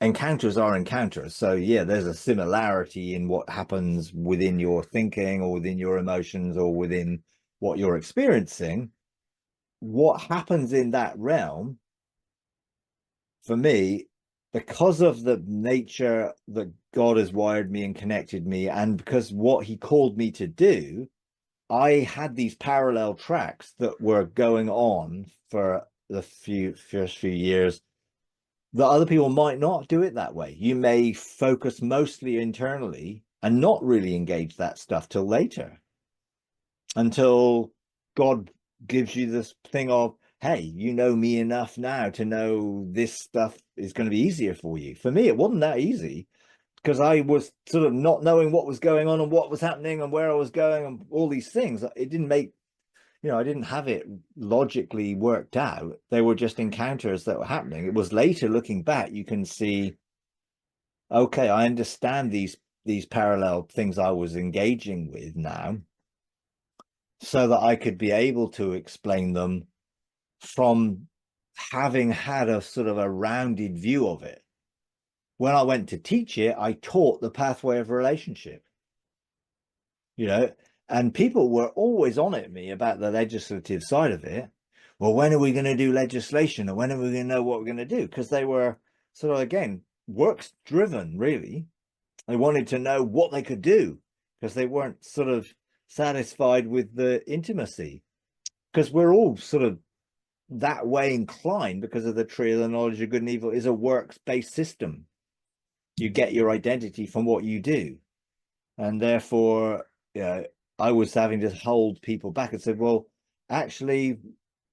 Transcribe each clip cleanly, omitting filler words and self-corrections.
encounters are encounters. So yeah, there's a similarity in what happens within your thinking or within your emotions or within what you're experiencing. What happens in that realm, for me, because of the nature that God has wired me and connected me, and because what he called me to do, I had these parallel tracks that were going on for the first few years that other people might not do it that way. You may focus mostly internally and not really engage that stuff till later, until God gives you this thing of, hey, you know me enough now to know this stuff is going to be easier for you. For me, it wasn't that easy because I was sort of not knowing what was going on and what was happening and where I was going and all these things. It didn't make, I didn't have it logically worked out. They were just encounters that were happening. It was later looking back, you can see, okay, I understand these parallel things I was engaging with now, so that I could be able to explain them from having had a sort of a rounded view of it. When I went to teach it, I taught the pathway of relationship, you know, and people were always on at me about the legislative side of it. Well, when are we going to do legislation? And when are we going to know what we're going to do? Because they were sort of, again, works driven, really. They wanted to know what they could do because they weren't sort of satisfied with the intimacy. Because we're all sort of that way inclined because of the tree of the knowledge of good and evil is a works-based system. You get your identity from what you do. And therefore, I was having to hold people back and said, well, actually,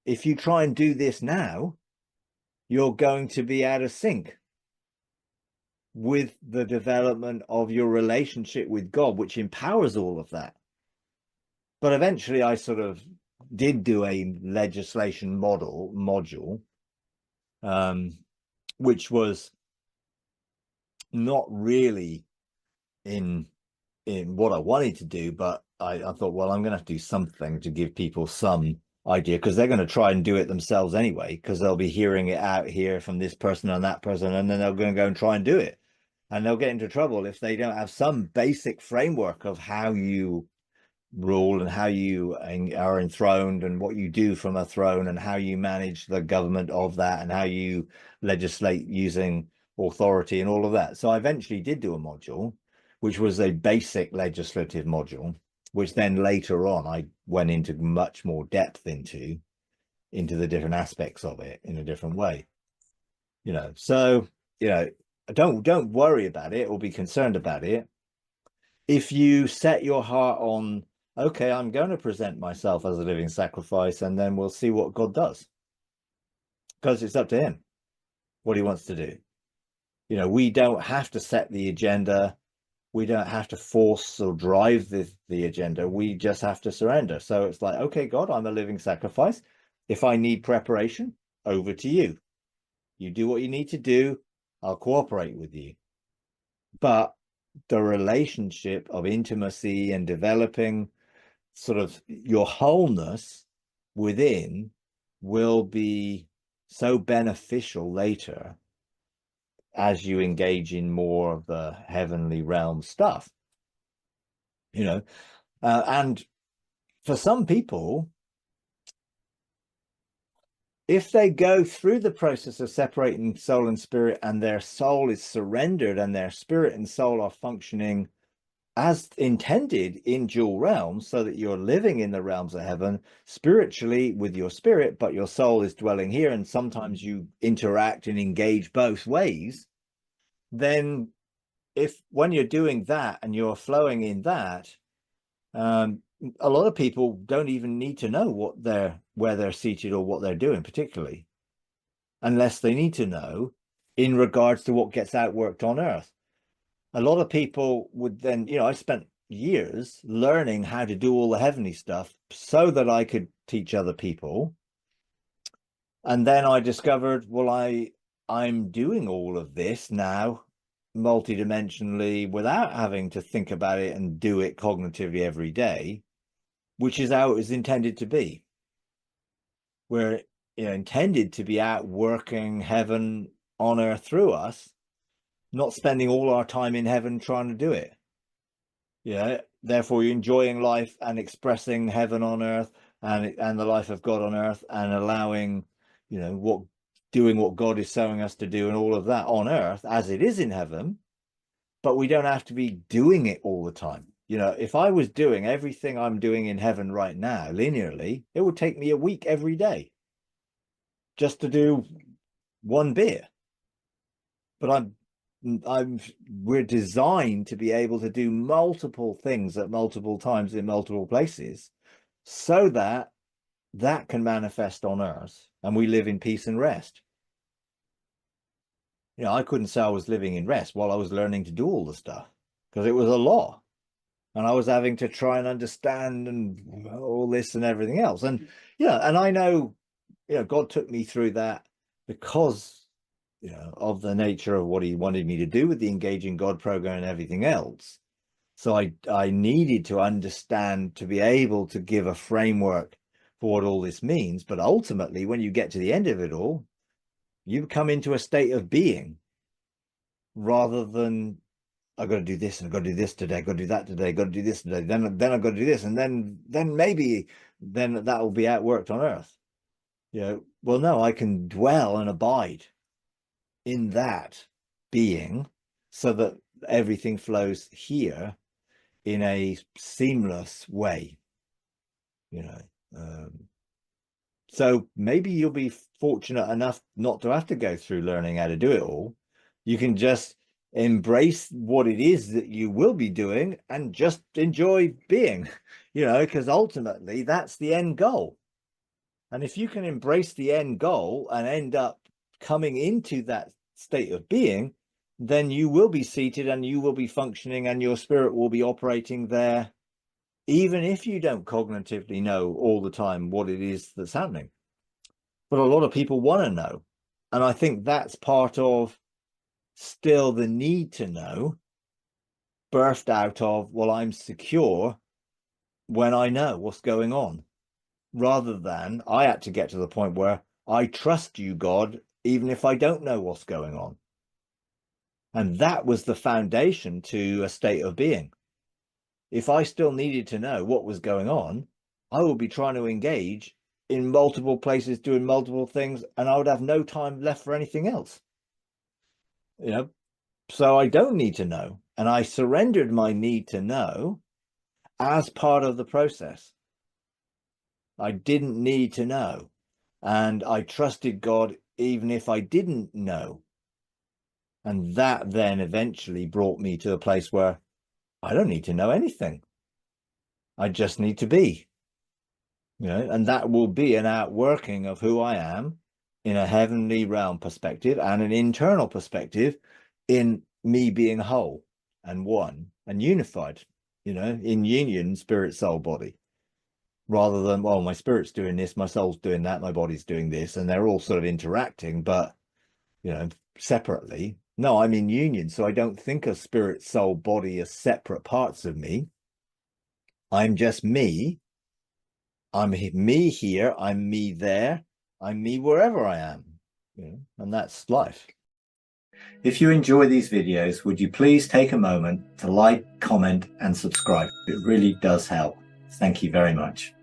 if you try and do this now, you're going to be out of sync with the development of your relationship with God, which empowers all of that. But eventually I sort of did do a legislation module, which was not really in what I wanted to do, but I thought, well, I'm going to have to do something to give people some idea, because they're going to try and do it themselves anyway, because they'll be hearing it out here from this person and that person, and then they're going to go and try and do it. And they'll get into trouble if they don't have some basic framework of how you rule and how you are enthroned and what you do from a throne and how you manage the government of that and how you legislate using authority and all of that. So I eventually did do a module, which was a basic legislative module, which then later on I went into much more depth into the different aspects of it in a different way. So don't worry about it or be concerned about it. If you set your heart on, okay, I'm going to present myself as a living sacrifice, and then we'll see what God does, because it's up to him what he wants to do. We don't have to set the agenda. We don't have to force or drive the agenda. We just have to surrender. So it's like, okay, God, I'm a living sacrifice. If I need preparation, over to you. You do what you need to do. I'll cooperate with you. But the relationship of intimacy and developing sort of your wholeness within will be so beneficial later as you engage in more of the heavenly realm stuff, and for some people, if they go through the process of separating soul and spirit and their soul is surrendered and their spirit and soul are functioning as intended in dual realms, so that you're living in the realms of heaven spiritually with your spirit, but your soul is dwelling here, and sometimes you interact and engage both ways, then if when you're doing that and you're flowing in that, a lot of people don't even need to know where they're seated or what they're doing, particularly unless they need to know in regards to what gets outworked on earth. A lot of people would then, I spent years learning how to do all the heavenly stuff so that I could teach other people. And then I discovered, well, I'm doing all of this now multidimensionally without having to think about it and do it cognitively every day, which is how it was intended to be. We're intended to be out working heaven on earth through us, not spending all our time in heaven trying to do it. Yeah, therefore you're enjoying life and expressing heaven on earth and the life of God on earth, and allowing, doing what God is telling us to do and all of that on earth as it is in heaven. But we don't have to be doing it all the time. If I was doing everything I'm doing in heaven right now linearly, it would take me a week every day just to do one beer. But we're designed to be able to do multiple things at multiple times in multiple places, so that that can manifest on earth and we live in peace and rest. I couldn't say I was living in rest while I was learning to do all the stuff, because it was a lot. And I was having to try and understand and all this and everything else. And, and I know, God took me through that because, of the nature of what he wanted me to do with the Engaging God program and everything else. So I needed to understand to be able to give a framework for what all this means. But ultimately, when you get to the end of it all, you come into a state of being, rather than I've got to do this and I've got to do this today, I've got to do that today, I've got to do this today, then I've got to do this, and then maybe then that will be outworked on earth. Well, no, I can dwell and abide in that being so that everything flows here in a seamless way. So maybe you'll be fortunate enough not to have to go through learning how to do it all. You can just embrace what it is that you will be doing and just enjoy being, because ultimately that's the end goal. And if you can embrace the end goal and end up coming into that state of being, then you will be seated and you will be functioning and your spirit will be operating there, even if you don't cognitively know all the time what it is that's happening. But a lot of people want to know. And I think that's part of still the need to know, birthed out of, well, I'm secure when I know what's going on, rather than I had to get to the point where I trust you, God, even if I don't know what's going on. And that was the foundation to a state of being. If I still needed to know what was going on, I would be trying to engage in multiple places, doing multiple things, and I would have no time left for anything else. So I don't need to know. And I surrendered my need to know as part of the process. I didn't need to know. And I trusted God even if I didn't know. And that then eventually brought me to a place where I don't need to know anything. I just need to be. And that will be an outworking of who I am in a heavenly realm perspective and an internal perspective in me being whole and one and unified, in union, spirit, soul, body, rather than, well, my spirit's doing this, my soul's doing that, my body's doing this, and they're all sort of interacting, but, separately. No, I'm in union. So I don't think of spirit, soul, body as separate parts of me. I'm just me. I'm me here, I'm me there, I'm me wherever I am, and that's life. If you enjoy these videos, would you please take a moment to like, comment, and subscribe? It really does help. Thank you very much.